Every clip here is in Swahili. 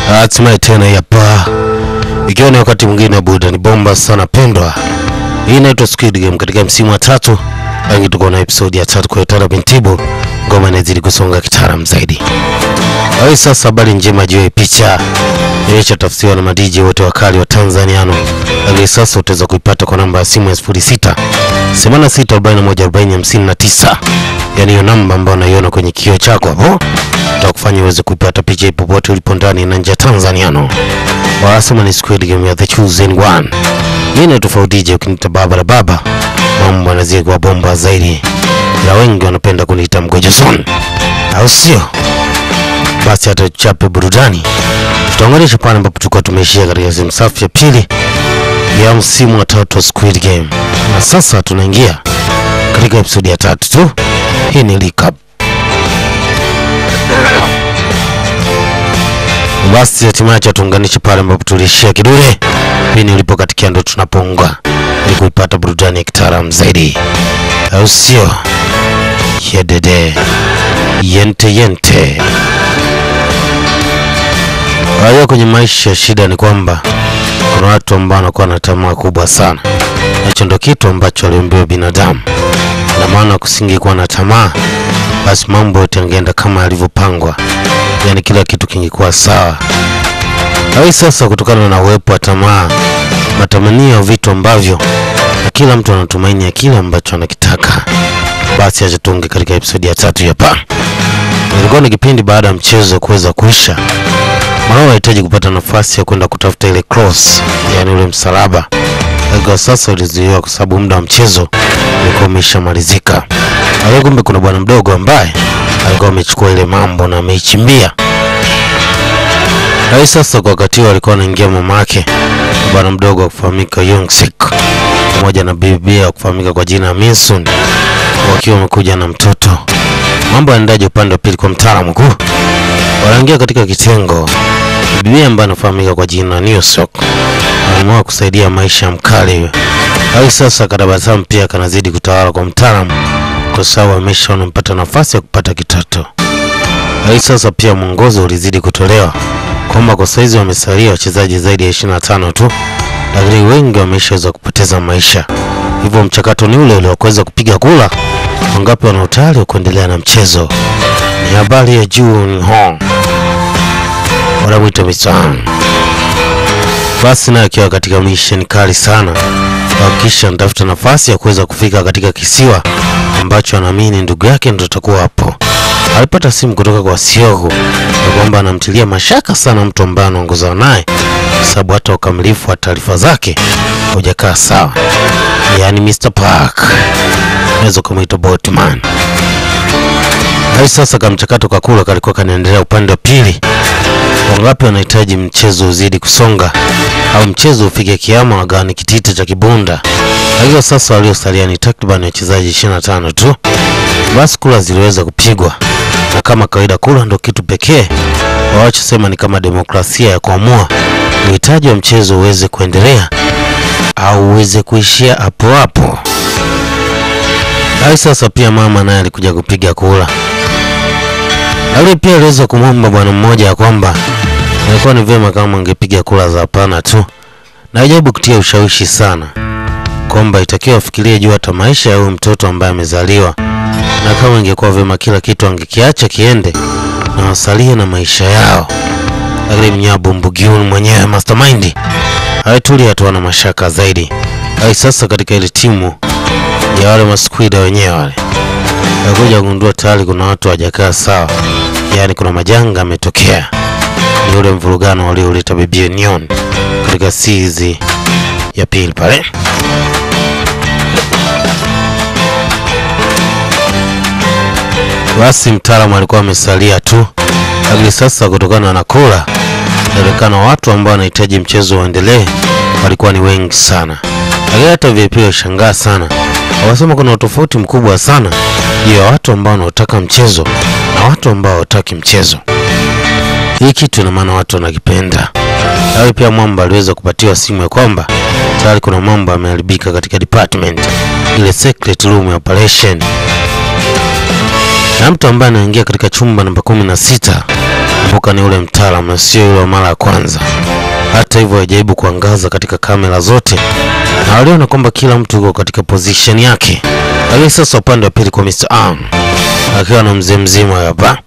Hatimaye tena hapa. Ikiwa ni wakati mwingine burudani bomba sana pendwa. Hii inaitwa Squid Game katika msimu wa 3. Rangi tuko na episode ya 3 kwa Tara Bintibo. Ngoma inazidi kusonga kitaalamu zaidi. Hii sasa habari njema juu ya picha. Tafsiriwa na madiji wote wakali wa Tanzaniano. Hii sasa utaweza kuipata kwa namba ya simu ya 06 86414059. Yaani hiyo namba ambayo unaiona kwenye kioo chako hapo. Tutakufanya uweze kupata picha popote ulipo ndani na nje ya Tanzaniano. Wasema ni Squid Game ya The Chosen One. Hii ni tofauti ukinita baba la baba. Mambo yanazidi kuwa bomba zaidi. Na wengi wanapenda kuniita Mgojo Son. Au sio? Basi hata tuchape burudani. Tutaangalia pale ambapo tulikuwa tumeishia katika sehemu safi ya pili ya msimu wa 3 wa Squid Game. Na sasa tunaingia katika episode ya 3 tu. Hii ni recap. Basi hatimaye tuunganishe pale ambapo tulishia kidole. Pini ulipo katika ndo tunaponga ili kuipata burudani ya kitaalamu zaidi. Au sio? Yedede. Yente. Haya, kwenye maisha shida ni kwamba kuna watu ambao wanakuwa na tamaa kubwa sana. Hicho ndio kitu ambacho aliambiwa binadamu. Na maana kusingekuwa na tamaa, basi mambo yote yangeenda kama yalivyopangwa. Yaani kila kitu kingekuwa sawa. Hii sasa kutokana na uwepo wa tamaa, matamanio ya vitu ambavyo na kila mtu anatumaini ya kile ambacho anakitaka. Basi acha tuonge katika episode ya 3 hapa. Ilikuwa ni kipindi baada ya mchezo kuweza kuisha. Mara wanahitaji kupata nafasi ya kwenda kutafuta ile cross, yani ule msalaba. Kwa sasa ulizuiwa kwa sababu muda wa mchezo ulikuwa umeshamalizika. Kumbe kuna bwana mdogo ambaye alikuwa amechukua ile mambo na ameichimbia. Hii sasa kwa wakati huo alikuwa anaingia mamake, bwana mdogo wa kufahamika Yongsik, pamoja na bibi ya kufahamika kwa jina Minsun, wakiwa wamekuja na mtoto. Mambo yanaendaje upande wa pili kwa mtaalamu mkuu? Wanaingia katika kitengo. Bibi ambaye anafahamika kwa jina Newsok anaamua kusaidia maisha ya mkali. Hii sasa kadabasamu pia kanazidi kutawala kwa mtaalamu kwa sababu ameshaona mpata nafasi ya kupata kitoto. Hii sasa pia mwongozo ulizidi kutolewa kwamba kwa saizi wamesalia wachezaji zaidi ya 25 tu, lakini wengi wameshaweza kupoteza maisha. Hivyo mchakato ni ule ule wa kuweza kupiga kula wangapi wana utayari wa kuendelea na mchezo. Ni habari ya June Hong. Wanamuita Mr. Basi na akiwa katika mission kali sana, kisha anatafuta nafasi ya kuweza kufika katika kisiwa ambacho anaamini ndugu yake ndio atakuwa hapo. Alipata simu kutoka kwa Siogo na kwamba anamtilia mashaka sana mtu ambaye anaongoza naye, sababu hata ukamilifu wa taarifa zake hujakaa sawa. Yaani Mr. Park. Naweza kumuita Botman. Hii sasa kama mchakato kwa kula kalikuwa kanaendelea upande wa pili. Wangapi wanahitaji mchezo uzidi kusonga au mchezo ufike kiama wagawane kitita cha kibunda. Hiyo sasa waliosalia ni takriban wachezaji 25 tu. Basi kula ziliweza kupigwa. Na kama kawaida kula ndo kitu pekee wanachosema ni kama demokrasia ya kuamua uhitaji wa mchezo uweze kuendelea au uweze kuishia hapo hapo. Hii sasa pia mama naye alikuja kupiga kula. Lakini pia aliweza kumwomba bwana mmoja ya kwamba ilikuwa ni vyema kama angepiga kula za hapana tu. Na ajabu kutia ushawishi sana kwamba itakiwa afikirie juu hata maisha ya huyo mtoto ambaye amezaliwa, na kama ingekuwa vyema kila kitu angekiacha kiende na wasalie na maisha yao. Lakini mnyabu Mbugiun mwenyewe mastermind haitulia tu na mashaka zaidi. Hii sasa katika ile timu ya wale masquida wenyewe wale alikuja kugundua tayari kuna watu hawajakaa sawa. Yaani kuna majanga yametokea. Ni ule mvurugano walioleta Bibi Neon katika season ya pili pale. Basi mtaalamu alikuwa amesalia tu. Lakini sasa kutokana na kula inaonekana watu ambao wanahitaji mchezo uendelee walikuwa ni wengi sana. Lakini hata VIP washangaa sana. Wanasema kuna tofauti mkubwa sana ya watu ambao wanataka mchezo na watu ambao hawataki mchezo. Hii kitu ina maana watu wanakipenda. Hapo pia Mwamba aliweza kupatiwa simu ya kwamba tayari kuna mambo yameharibika katika department, ile secret room ya operation. Na mtu ambaye anaingia katika chumba namba 16 Kumbuka ni ule mtaalamu na sio yule mara ya kwanza. Hata hivyo hajaribu kuangaza katika kamera zote, na waliona kwamba kila mtu yuko katika position yake. Lakini sasa upande wa pili kwa Mr. Arn akiwa na mzee mzima hapa.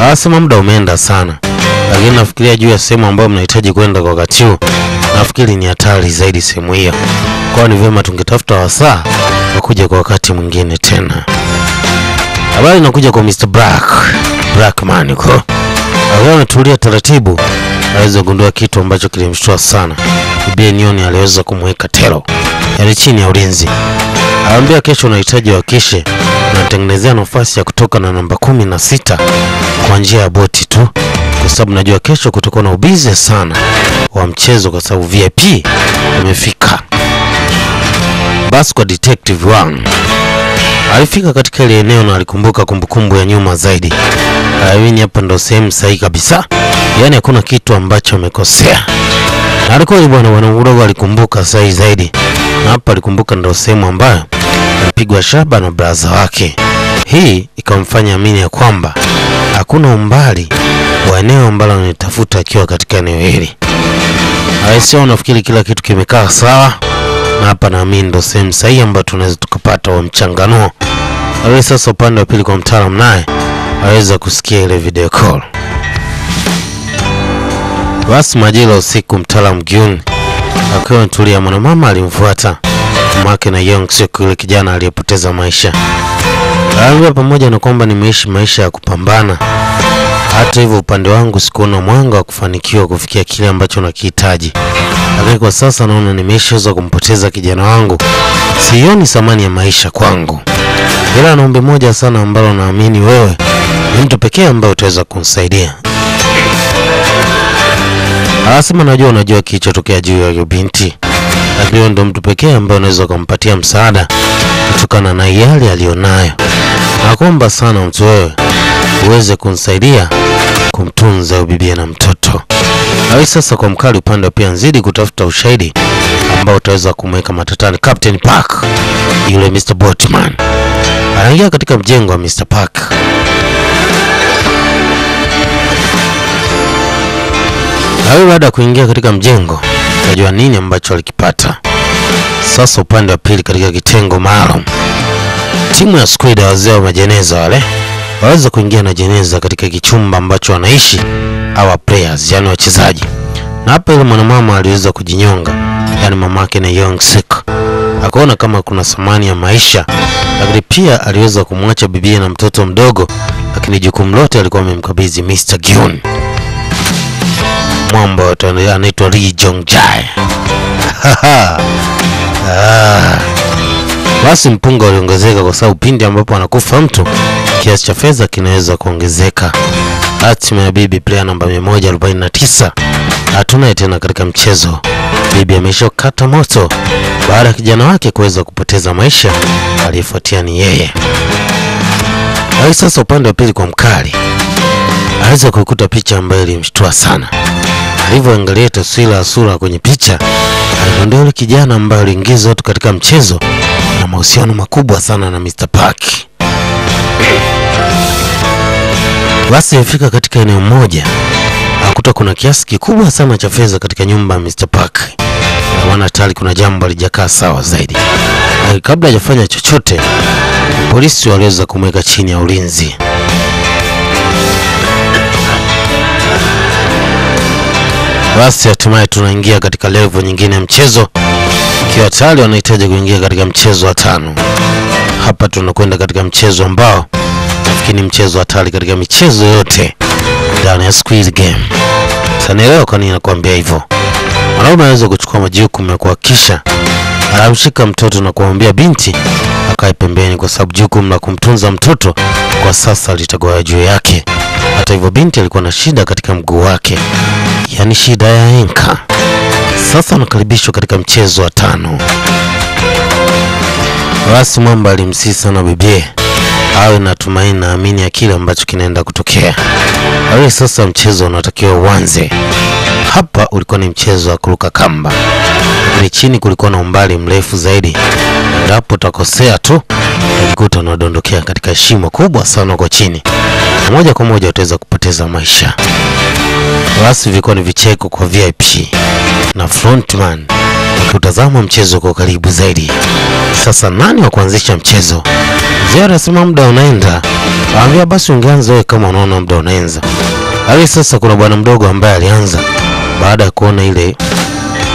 Anasema muda umeenda sana, lakini nafikiria juu ya sehemu ambayo mnahitaji kwenda kwa wakati huu. Nafikiri ni hatari zaidi sehemu hiyo, kwa ni vyema tungetafuta wasaa na kuja kwa wakati mwingine tena. Habari inakuja kwa Mr. Blackman yuko. Anatulia taratibu, aweza kugundua kitu ambacho kilimshtua sana. Bibi Nioni aliweza kumweka telo, yani chini ya ulinzi. Aambia kesho unahitaji wakishe na tengenezea nafasi ya kutoka na namba 16 kwa njia ya boti tu, kwa sababu najua kesho kutakuwa na ubize sana wa mchezo kwa sababu VIP imefika. Basi kwa Detective Wang alifika katika ile eneo na alikumbuka kumbukumbu ya nyuma zaidi. Hivi hapa ndo sehemu sahihi kabisa, yani hakuna kitu ambacho amekosea. Na alikuwa bwana mdogo alikumbuka sahihi zaidi, na hapa alikumbuka ndo sehemu ambayo alipigwa shaba na brother wake. Hii ikamfanya amini ya kwamba hakuna umbali wa eneo ambalo anatafuta akiwa katika eneo hili. Aisha, unafikiri kila kitu kimekaa sawa? Na hapa naamini ndo sehemu sahihi ambayo tunaweza tukapata wa mchanganuo. Hapo sasa upande wa pili kwa mtaalamu naye aweza kusikia ile video call. Basi majira usiku mtaalamu Gyun akiwa anatulia, mwanamama alimfuata mamake na Young Sik, yule kijana aliyepoteza maisha. Aliambia pamoja na kwamba nimeishi maisha ya kupambana, hata hivyo upande wangu sikuona mwanga wa kufanikiwa kufikia kile ambacho nakihitaji. Lakini kwa sasa naona nimeshaweza kumpoteza kijana wangu. Sioni thamani ya maisha kwangu. Ila naomba moja sana ambalo naamini wewe ni mtu pekee ambaye utaweza kunisaidia. Anasema unajua kilichotokea juu ya hiyo binti. Lakini ndo mtu pekee ambaye unaweza kumpatia msaada kutokana na yale alionayo. Nakuomba sana mtu wewe uweze kunisaidia kumtunza bibi na mtoto. Na sasa kwa mkali upande pia nzidi kutafuta ushahidi ambao utaweza kumweka matatani Captain Park, yule Mr. Boatman. Anaingia katika mjengo wa Mr. Park. Na baada ya kuingia katika mjengo, unajua nini ambacho alikipata. Sasa upande wa pili katika kitengo maalum, timu ya squad ya wazee wa majeneza wale waweza kuingia na jeneza katika kichumba ambacho wanaishi our players, yani wachezaji. Na hapa ile mwanamama aliweza kujinyonga, yani mamake na Young Sik. Akaona kama kuna thamani ya maisha, lakini pia aliweza kumwacha bibi na mtoto mdogo, lakini jukumu lote alikuwa amemkabidhi Mr. Gyun. Mwamba anaitwa Lee Jong Jae. Basi mpunga uliongezeka kwa sababu pindi ambapo anakufa mtu, kiasi cha fedha kinaweza kuongezeka. Hatima ya bibi player namba 149 hatuna tena katika mchezo. Bibi ameshokata moto baada ya kijana wake kuweza kupoteza maisha, aliyefuatia ni yeye. Hadi sasa upande wa pili kwa mkali aweza kukuta picha ambayo ilimshtua sana. Alivyoangalia taswira ya sura kwenye picha, aligundua yule kijana ambaye aliingiza watu katika mchezo na mahusiano makubwa sana na Mr. Park. Basi alifika katika eneo moja, akakuta kuna kiasi kikubwa sana cha fedha katika nyumba ya Mr. Park. Na wana tayari kuna jambo alijakaa sawa zaidi. Na kabla hajafanya chochote, polisi waliweza kumweka chini ya ulinzi. Basi hatimaye tunaingia katika level nyingine ya mchezo. Kiwa tayari wanahitaji kuingia katika mchezo wa 5. Hapa tunakwenda katika mchezo ambao nafikiri mchezo hatari katika michezo yote ndani ya Squid Game. Sana leo kwa nini nakwambia hivyo? Mwanaume anaweza kuchukua majukumu ya kuhakikisha anamshika mtoto na kumwambia binti akae pembeni, kwa sababu jukumu la kumtunza mtoto kwa sasa litakuwa juu yake. Hata hivyo binti alikuwa na shida katika mguu wake, yani shida ya enka. Sasa anakaribishwa katika mchezo wa 5. Basi mwamba alimsii sana bibie awe na tumaini na amini ya kile ambacho kinaenda kutokea. Hawe sasa mchezo unatakiwa uanze. hapa ulikuwa ni mchezo wa kuruka kamba. Lakini chini kulikuwa na umbali mrefu zaidi. Endapo utakosea tu, utajikuta unadondokea katika shimo kubwa sana kwa chini. Na moja kwa moja utaweza kupoteza maisha. Basi vilikuwa ni vicheko kwa VIP na frontman wakitazama mchezo kwa karibu zaidi. Sasa nani wa kuanzisha mchezo? Mzee anasema muda unaenda. Anambia basi ungeanza wewe kama unaona muda unaanza. Hali sasa kuna bwana mdogo ambaye alianza baada ya kuona ile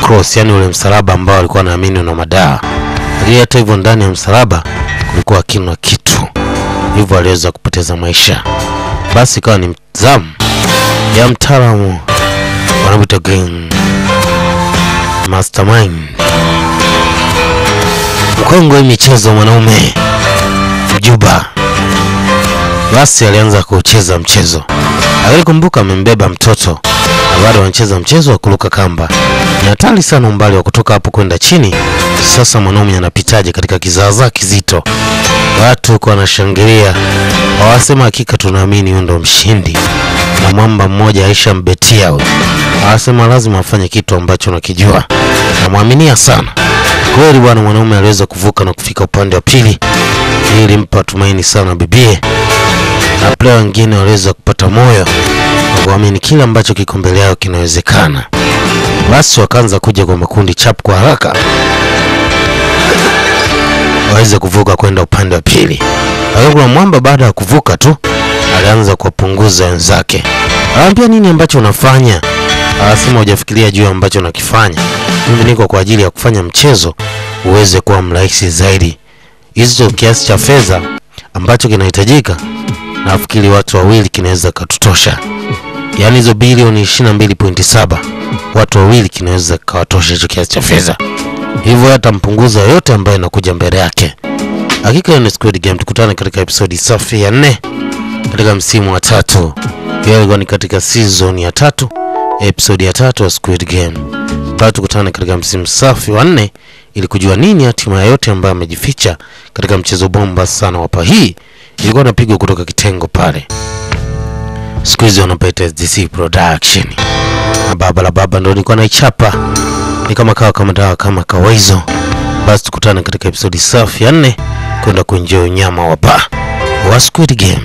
cross, yani ule msalaba ambao alikuwa anaamini una madawa. Hata hivyo ndani ya msalaba kulikuwa kinwa kitu. Hivyo aliweza kupoteza maisha. Basi ikawa ni zamu ya mtaalamu wanamuita Green Mastermind, mkongwe michezo mwanaume Juba. Basi alianza kucheza mchezo. Alikumbuka amembeba mtoto na bado wanacheza mchezo wa kuruka kamba. Ni hatari sana umbali wa kutoka hapo kwenda chini. Sasa mwanaume anapitaje katika kizaazaa kizito? Watu kwa wanashangilia. Hawasema hakika tunaamini yeye ndo mshindi. Na mwamba mmoja Aisha mbetia huyo. Hawasema lazima afanye kitu ambacho nakijua. Namuaminia sana. Kweli bwana mwanaume aliweza kuvuka na kufika upande wa pili. Hii ilimpa tumaini sana bibie. Na player wengine waliweza kupata moyo na kuamini kila ambacho kiko mbele yao kinawezekana. Basi wakaanza kuja kwa makundi chap kwa haraka waweze kuvuka kwenda upande wa pili. Hakuna mwamba baada ya kuvuka tu alianza kupunguza wenzake. Anambia nini ambacho unafanya? Anasema hujafikiria juu ambacho unakifanya. Mimi niko kwa ajili ya kufanya mchezo uweze kuwa mrahisi zaidi. Hizo kiasi cha fedha ambacho kinahitajika nafikiri watu wawili kinaweza katutosha. Yaani hizo bilioni 22.7 watu wawili kinaweza kawatosha hicho kiasi cha fedha. Hivyo atampunguza yote ambayo inakuja mbele yake. Hakika ni Squid Game. Tukutane katika episode safi ya 4 katika msimu wa 3. Hiyo ni katika season ya 3, episode ya 3 ya Squid Game. Bado tukutane katika msimu safi wa 4 ili kujua nini hatima yote ambayo amejificha katika mchezo bomba sana hapa. Hii ilikuwa inapigwa kutoka kitengo pale. Siku hizi wanapaita SDC Production. Na baba la baba ndo nilikuwa naichapa. Ni kama kawa kama dawa kama kawaizo. Basi tukutane katika episode safi ya 4 kwenda kuenjoy nyama wa Squid Game.